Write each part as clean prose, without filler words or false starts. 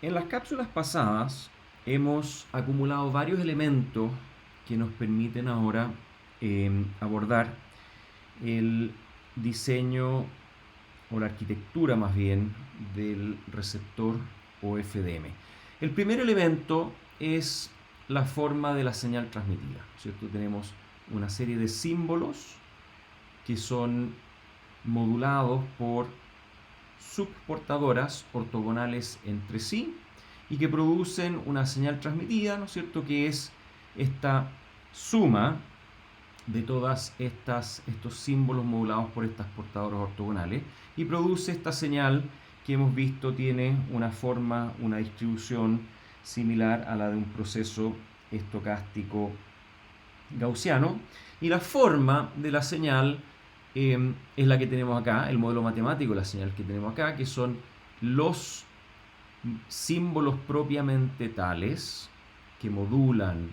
En las cápsulas pasadas hemos acumulado varios elementos que nos permiten ahora abordar el diseño o la arquitectura más bien del receptor OFDM. El primer elemento es la forma de la señal transmitida, ¿cierto? Tenemos una serie de símbolos que son modulados por subportadoras ortogonales entre sí y que producen una señal transmitida, ¿no es cierto?, que es esta suma de todas estos símbolos modulados por estas portadoras ortogonales y produce esta señal que hemos visto tiene una forma, una distribución similar a la de un proceso estocástico gaussiano, y la forma de la señal es la que tenemos acá, el modelo matemático de la señal que tenemos acá, que son los símbolos propiamente tales que modulan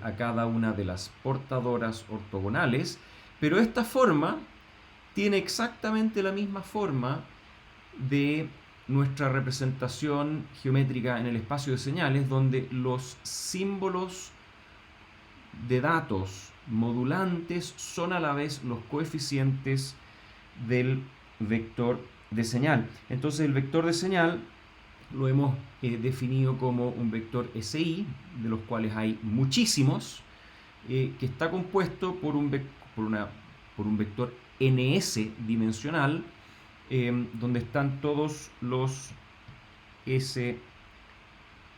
a cada una de las portadoras ortogonales, pero esta forma tiene exactamente la misma forma de nuestra representación geométrica en el espacio de señales, donde los símbolos de datos modulantes son a la vez los coeficientes del vector de señal. Entonces el vector de señal lo hemos definido como un vector SI, de los cuales hay muchísimos, que está compuesto por un vector NS dimensional, donde están todos los S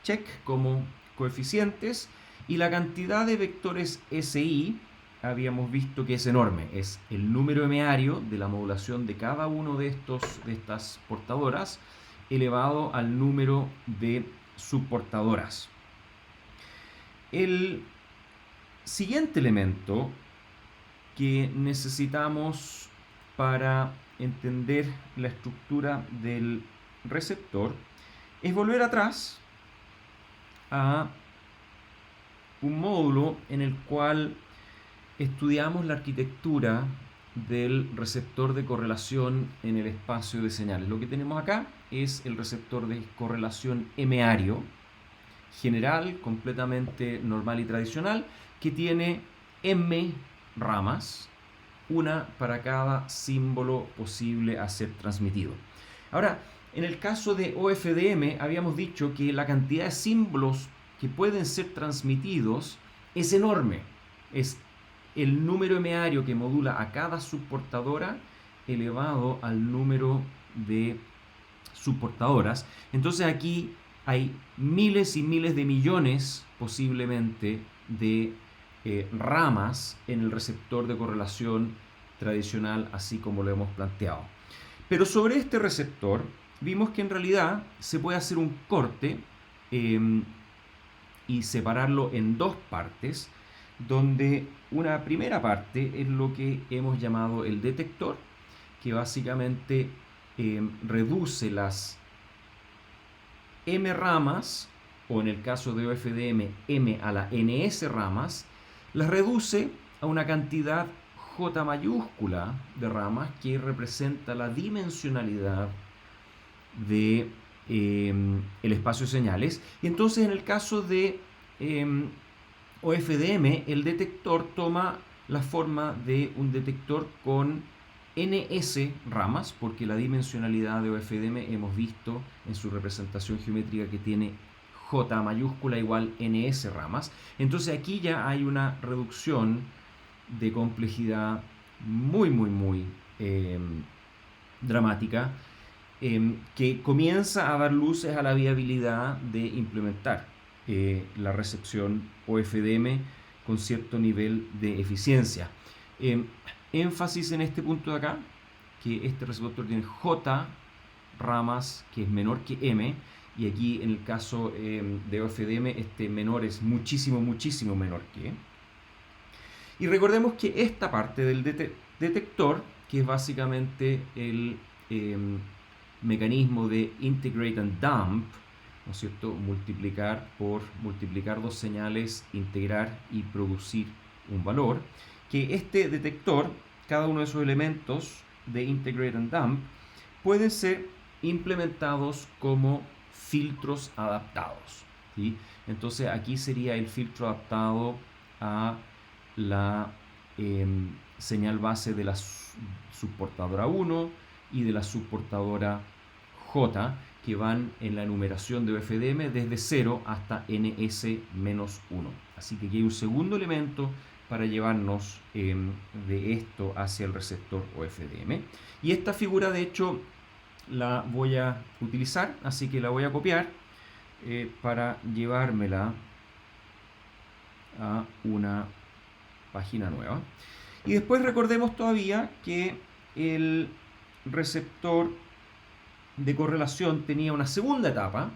check como coeficientes, y la cantidad de vectores SI habíamos visto que es enorme, es el número emeario de la modulación de cada uno de estas portadoras elevado al número de subportadoras. El siguiente elemento que necesitamos para entender la estructura del receptor es volver atrás a un módulo en el cual estudiamos la arquitectura del receptor de correlación en el espacio de señales. Lo que tenemos acá es el receptor de correlación emeario general, completamente normal y tradicional, que tiene m ramas, una para cada símbolo posible a ser transmitido. Ahora, en el caso de OFDM habíamos dicho que la cantidad de símbolos que pueden ser transmitidos es enorme. Es el número emeario que modula a cada subportadora elevado al número de subportadoras. Entonces aquí hay miles y miles de millones posiblemente de ramas en el receptor de correlación tradicional, así como lo hemos planteado. Pero sobre este receptor vimos que en realidad se puede hacer un corte y separarlo en dos partes, donde una primera parte es lo que hemos llamado el detector, que básicamente reduce las m ramas, o en el caso de OFDM, m a la ns ramas, las reduce a una cantidad j mayúscula de ramas que representa la dimensionalidad de el espacio de señales. Y entonces en el caso de OFDM, el detector toma la forma de un detector con ns ramas, porque la dimensionalidad de OFDM hemos visto en su representación geométrica que tiene j mayúscula igual ns ramas. Entonces aquí ya hay una reducción de complejidad muy dramática, que comienza a dar luces a la viabilidad de implementar la recepción OFDM con cierto nivel de eficiencia. Énfasis en este punto de acá, que este receptor tiene J ramas, que es menor que M, y aquí en el caso de OFDM este menor es muchísimo menor que. Y recordemos que esta parte del detector, que es básicamente el mecanismo de integrate and dump, ¿no es cierto?, multiplicar dos señales, integrar y producir un valor, que este detector, cada uno de esos elementos de integrate and dump, pueden ser implementados como filtros adaptados, ¿sí? Entonces aquí sería el filtro adaptado a la señal base de la subportadora 1 y de la subportadora J, que van en la enumeración de OFDM desde 0 hasta NS-1. Así que aquí hay un segundo elemento para llevarnos de esto hacia el receptor OFDM. Y esta figura, de hecho, la voy a utilizar, así que la voy a copiar para llevármela a una página nueva. Y después recordemos todavía que el receptor de correlación tenía una segunda etapa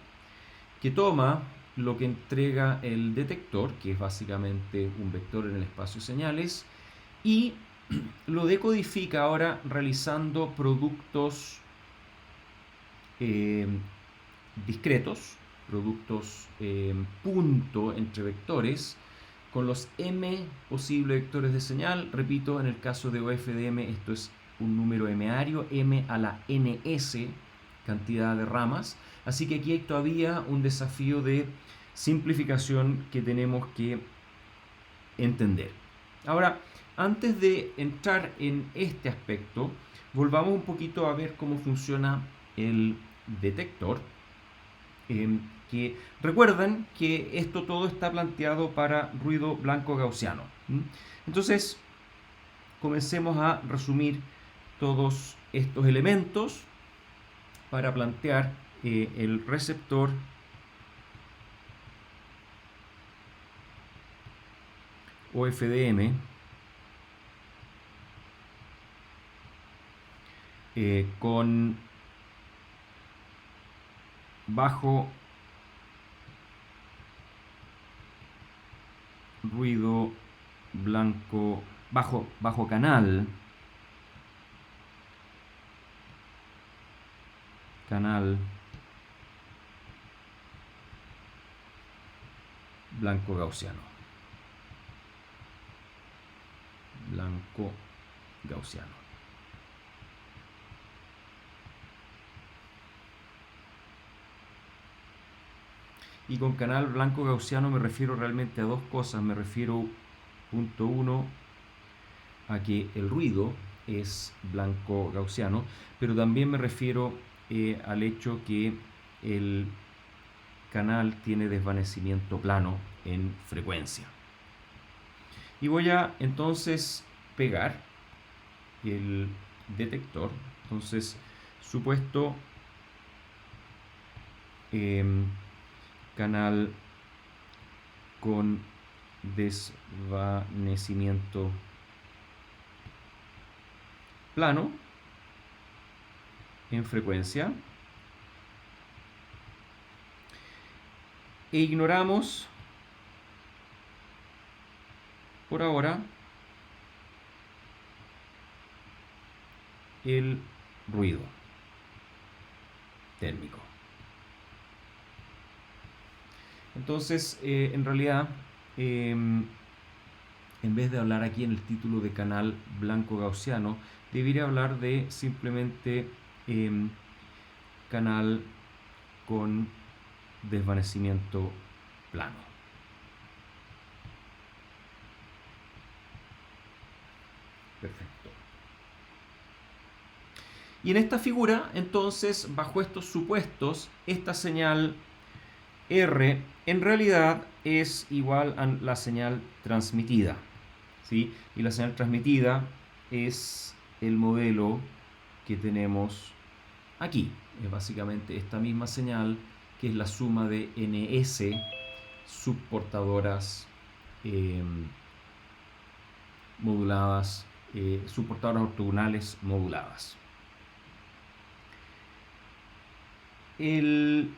que toma lo que entrega el detector, que es básicamente un vector en el espacio de señales, y lo decodifica ahora realizando productos discretos, productos punto entre vectores, con los m posibles vectores de señal. Repito, en el caso de OFDM esto es un número m-ario, m a la ns cantidad de ramas. Así que aquí hay todavía un desafío de simplificación que tenemos que entender. Ahora, antes de entrar en este aspecto, volvamos un poquito a ver cómo funciona el detector. Que recuerdan que esto todo está planteado para ruido blanco gaussiano. Entonces, comencemos a resumir todos estos elementos para plantear el receptor OFDM con bajo ruido blanco, bajo canal blanco gaussiano. Y con canal blanco gaussiano me refiero realmente a dos cosas. Me refiero, punto 1, a que el ruido es blanco gaussiano, pero también me refiero al hecho que el canal tiene desvanecimiento plano en frecuencia. Y voy a entonces pegar el detector. Entonces, supuesto canal con desvanecimiento plano en frecuencia, e ignoramos por ahora el ruido térmico. Entonces, en realidad, en vez de hablar aquí en el título de canal blanco gaussiano, debería hablar de simplemente canal con desvanecimiento plano. Perfecto. Y en esta figura, entonces, bajo estos supuestos, esta señal R en realidad es igual a la señal transmitida, ¿sí? Y la señal transmitida es el modelo que tenemos aquí. Es básicamente esta misma señal, que es la suma de ns subportadoras moduladas, subportadoras ortogonales moduladas. El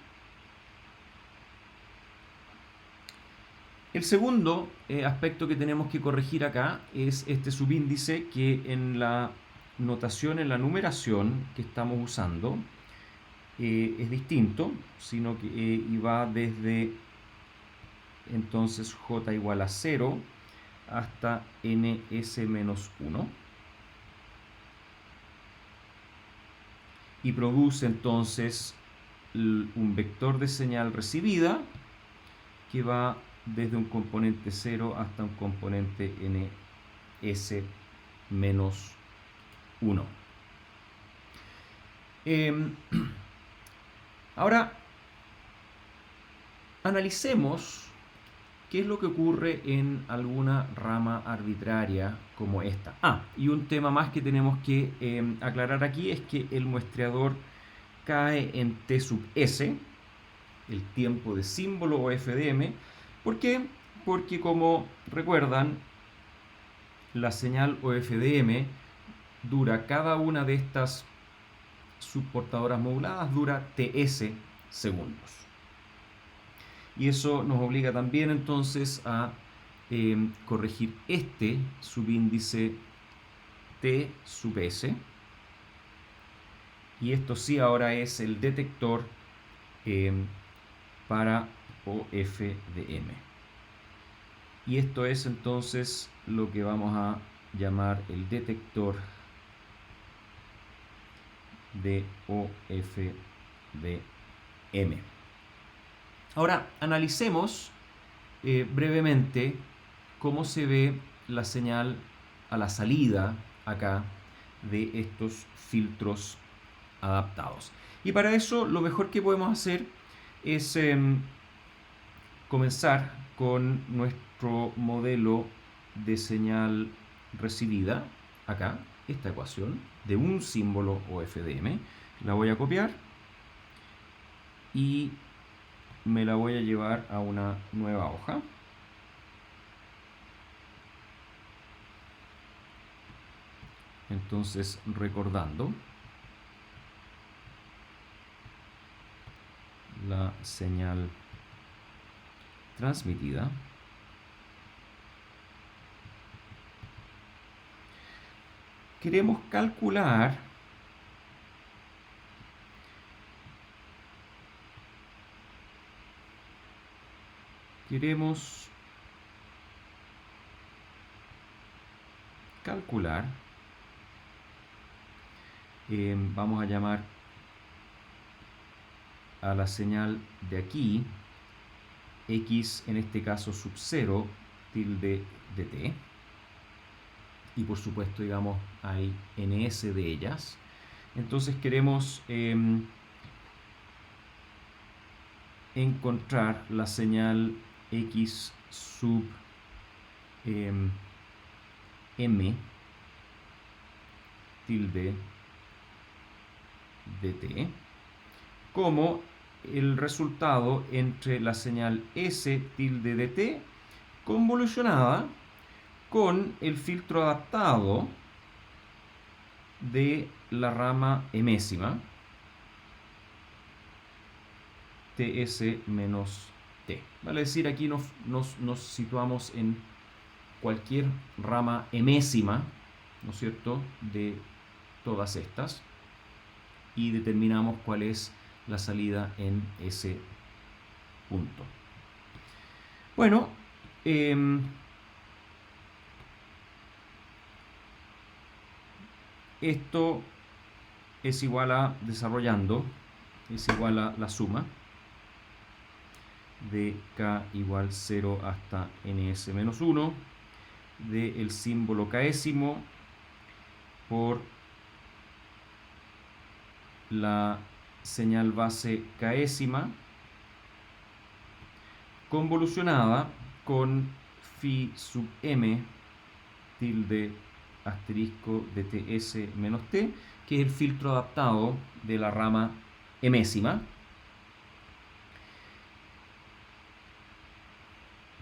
segundo aspecto que tenemos que corregir acá es este subíndice, que en la notación, en la numeración que estamos usando, es distinto, sino que y va desde entonces j igual a 0 hasta ns-1, y produce entonces un vector de señal recibida que va desde un componente 0 hasta un componente ns menos 1. Ahora, analicemos qué es lo que ocurre en alguna rama arbitraria como esta. Y un tema más que tenemos que aclarar aquí es que el muestreador cae en T sub S, el tiempo de símbolo o FDM. ¿Por qué? Porque, como recuerdan, la señal OFDM dura, cada una de estas subportadoras moduladas dura TS segundos. Y eso nos obliga también entonces a corregir este subíndice T sub S. Y esto sí ahora es el detector para OFDM. Y esto es entonces lo que vamos a llamar el detector de OFDM. Ahora analicemos brevemente cómo se ve la señal a la salida acá de estos filtros adaptados. Y para eso lo mejor que podemos hacer es comenzar con nuestro modelo de señal recibida, acá, esta ecuación, de un símbolo OFDM. La voy a copiar y me la voy a llevar a una nueva hoja. Entonces, recordando la señal transmitida, queremos calcular vamos a llamar a la señal de aquí x, en este caso sub 0 tilde de t, y por supuesto digamos hay ns de ellas. Entonces queremos encontrar la señal x sub m tilde de t como el resultado entre la señal s tilde de t convolucionada con el filtro adaptado de la rama emésima ts menos t. Vale decir, aquí nos situamos en cualquier rama emésima, ¿no es cierto?, de todas estas, y determinamos cuál es la salida en ese punto. Bueno, esto es igual a, desarrollando, es igual a la suma de k igual 0 hasta ns menos 1 del símbolo késimo por la señal base késima convolucionada con phi sub m tilde asterisco de ts menos t, que es el filtro adaptado de la rama emésima.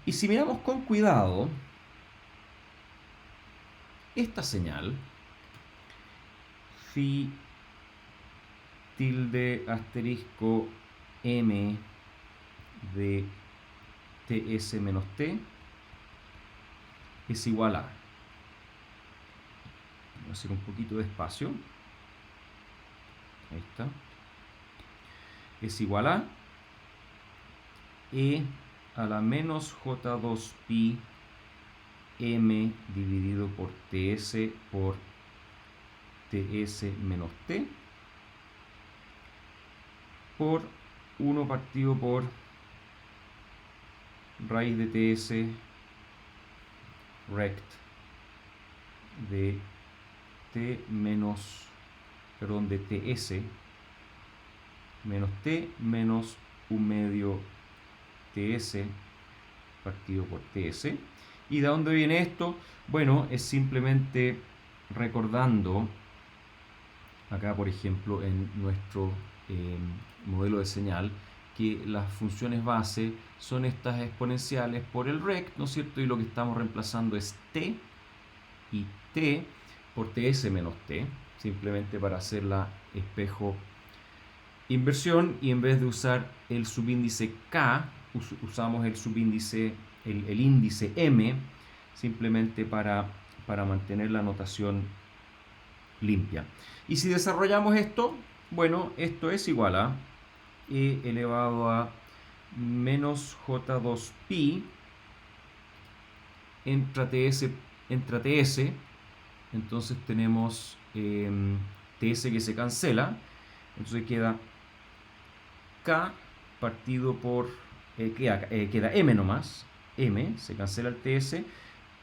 Y si miramos con cuidado esta señal, phi tilde asterisco m de ts menos t es igual a, voy a hacer un poquito de espacio, ahí está, es igual a e a la menos j2 pi m dividido por ts menos t por 1 partido por raíz de ts rect de t menos, perdón, de ts menos t menos 1/2 ts partido por ts. ¿Y de dónde viene esto? Bueno, es simplemente recordando acá, por ejemplo, en nuestro modelo de señal, que las funciones base son estas exponenciales por el rect, ¿no es cierto? Y lo que estamos reemplazando es t y t por ts menos t, simplemente para hacer la espejo inversión, y en vez de usar el subíndice k, usamos el subíndice, el índice m, simplemente para mantener la notación limpia. Y si desarrollamos esto, bueno, esto es igual a e elevado a menos j2pi entra ts, entonces tenemos ts que se cancela, entonces queda k partido por, queda m nomás, m, se cancela el ts,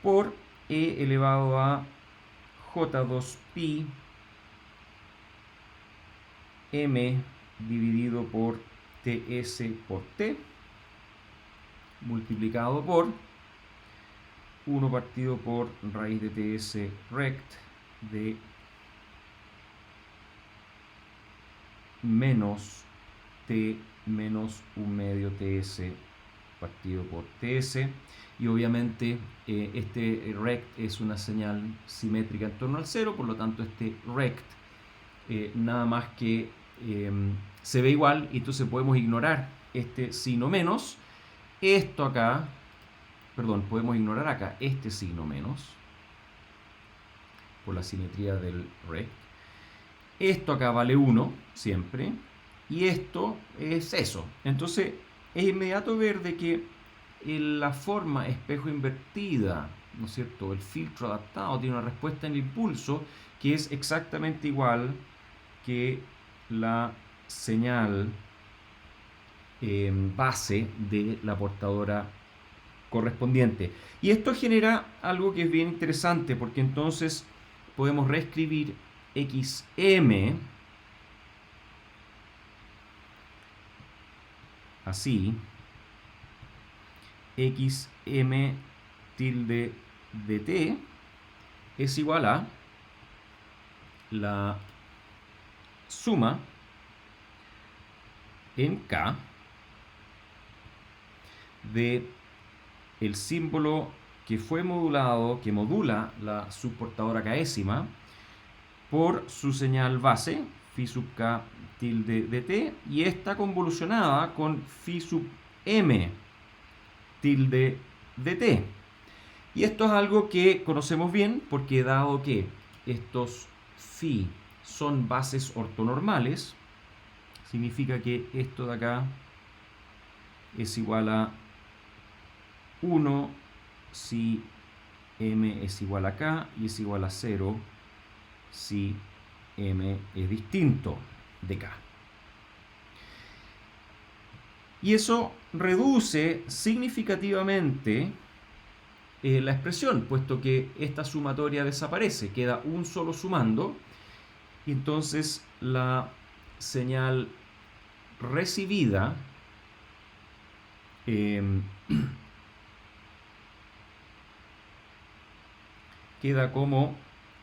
por e elevado a j2pi m dividido por ts por t, multiplicado por 1 partido por raíz de ts rect de menos t menos 1/2 ts partido por ts. Y obviamente este rect es una señal simétrica en torno al 0, por lo tanto este rect nada más que se ve igual, y entonces podemos ignorar este signo menos. Esto acá, perdón, podemos ignorar acá este signo menos por la simetría del rect. Esto acá vale 1 siempre, y esto es eso. Entonces es inmediato ver de que la forma espejo invertida, ¿no es cierto?, el filtro adaptado tiene una respuesta en el impulso que es exactamente igual que la señal base de la portadora correspondiente. Y esto genera algo que es bien interesante, porque entonces podemos reescribir xm así: xm tilde de t es igual a la suma en k de el símbolo que fue modulado, que modula la subportadora késima, por su señal base, phi sub k tilde de t, y esta convolucionada con phi sub m tilde de t. Y esto es algo que conocemos bien, porque dado que estos phi son bases ortonormales, significa que esto de acá es igual a 1 si m es igual a k, y es igual a 0 si m es distinto de k. Y eso reduce significativamente la expresión, puesto que esta sumatoria desaparece, queda un solo sumando, y entonces la señal recibida queda como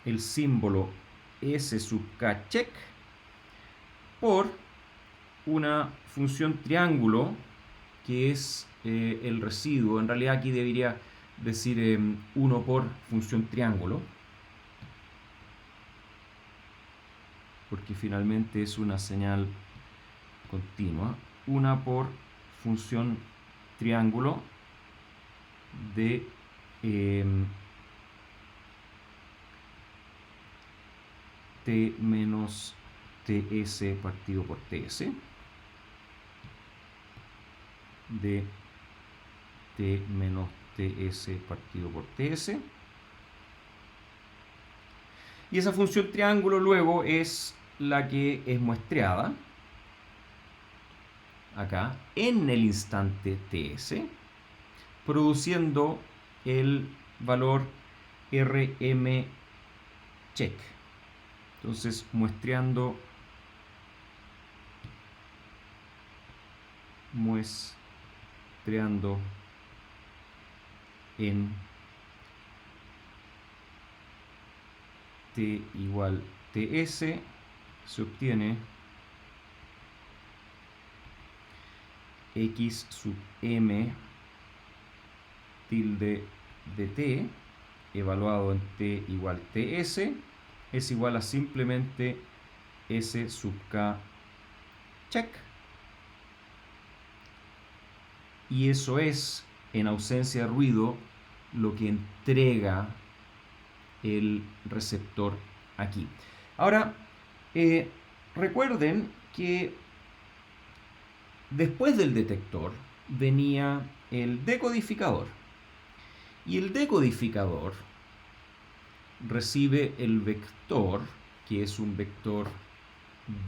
el símbolo S sub k check por una función triángulo que es el residuo. En realidad aquí debería decir 1 por función triángulo, porque finalmente es una señal continua. 1 por función triángulo de t menos ts partido por ts, de t menos ts partido por ts. Y esa función triángulo luego es la que es muestreada acá en el instante ts, produciendo el valor rm check. Entonces, muestreando en t igual ts, se obtiene x sub m tilde de t evaluado en t igual ts es igual a simplemente s sub k check. Y eso es, en ausencia de ruido, lo que entrega el receptor aquí. Ahora, recuerden que después del detector venía el decodificador. Y el decodificador recibe el vector, que es un vector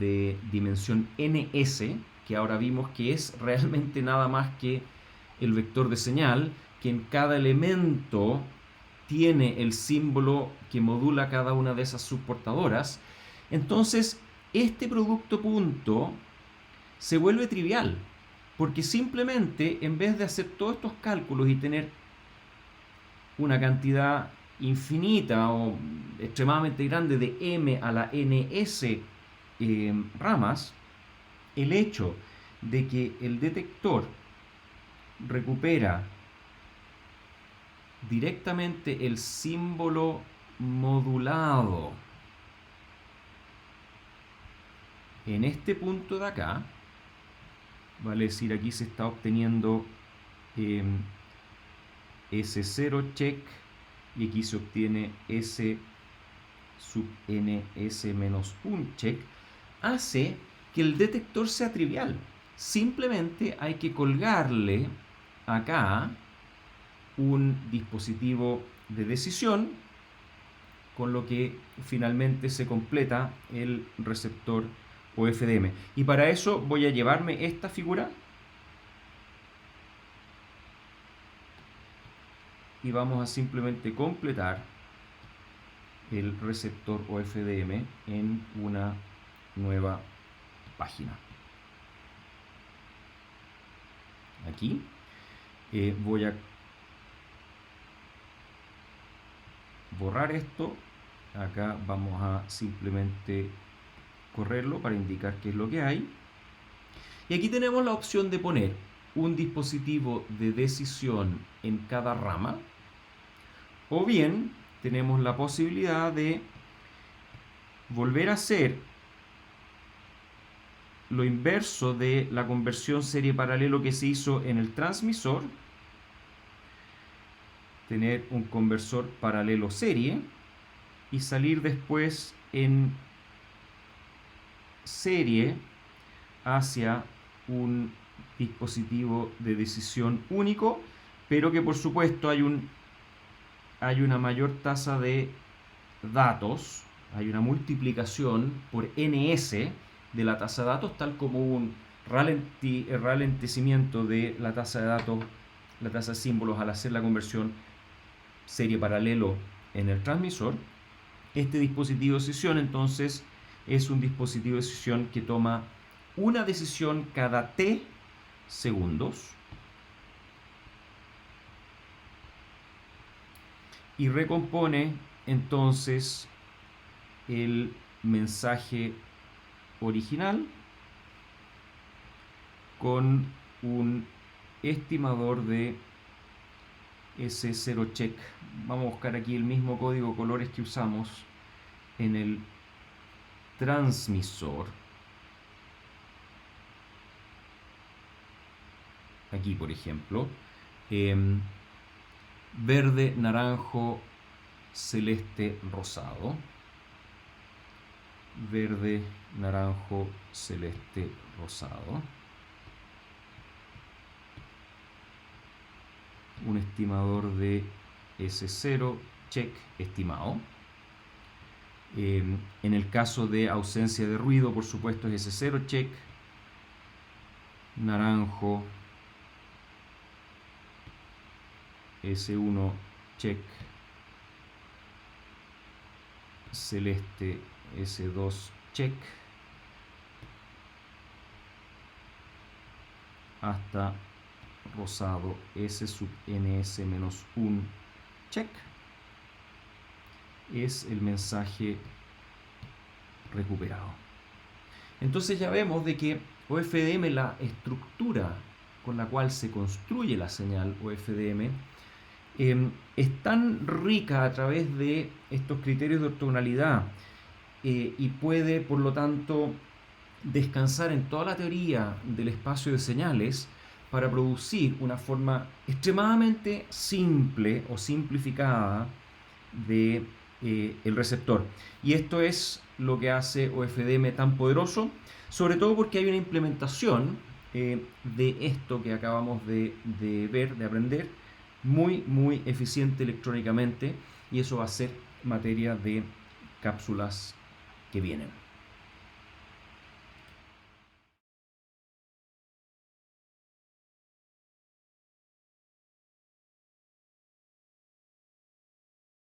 de dimensión ns, que ahora vimos que es realmente nada más que el vector de señal, que en cada elemento tiene el símbolo que modula cada una de esas subportadoras. Entonces, este producto punto se vuelve trivial, porque simplemente en vez de hacer todos estos cálculos y tener una cantidad infinita o extremadamente grande de m a la ns ramas, el hecho de que el detector recupera directamente el símbolo modulado en este punto de acá, vale decir, aquí se está obteniendo S0 check y aquí se obtiene S sub ns menos 1 check, hace que el detector sea trivial. Simplemente hay que colgarle acá un dispositivo de decisión, con lo que finalmente se completa el receptor OFDM. Y para eso voy a llevarme esta figura y vamos a simplemente completar el receptor OFDM en una nueva página. Aquí voy a borrar esto. Acá vamos a simplemente correrlo para indicar qué es lo que hay. Y aquí tenemos la opción de poner un dispositivo de decisión en cada rama, o bien tenemos la posibilidad de volver a hacer lo inverso de la conversión serie paralelo que se hizo en el transmisor, tener un conversor paralelo serie y salir después en serie hacia un dispositivo de decisión único, pero que por supuesto hay una mayor tasa de datos, hay una multiplicación por ns de la tasa de datos, tal como un ralentecimiento de la tasa de datos, la tasa de símbolos al hacer la conversión serie paralelo en el transmisor. Este dispositivo de decisión entonces es un dispositivo de decisión que toma una decisión cada t segundos y recompone entonces el mensaje original con un estimador de S0 check. Vamos a buscar aquí el mismo código de colores que usamos en el transmisor. Aquí, por ejemplo, verde, naranjo, celeste, rosado. Verde, naranjo, celeste, rosado. Un estimador de S0 check estimado. En el caso de ausencia de ruido, por supuesto, es S0 check. naranjo, S1 check, celeste, S2 check, hasta rosado, S sub ns menos 1 check, es el mensaje recuperado. Entonces ya vemos de que OFDM, la estructura con la cual se construye la señal OFDM, es tan rica a través de estos criterios de ortogonalidad y puede, por lo tanto, descansar en toda la teoría del espacio de señales para producir una forma extremadamente simple o simplificada de el receptor. Y esto es lo que hace OFDM tan poderoso, sobre todo porque hay una implementación de esto que acabamos de ver, de aprender, muy eficiente electrónicamente, y eso va a ser materia de cápsulas que vienen.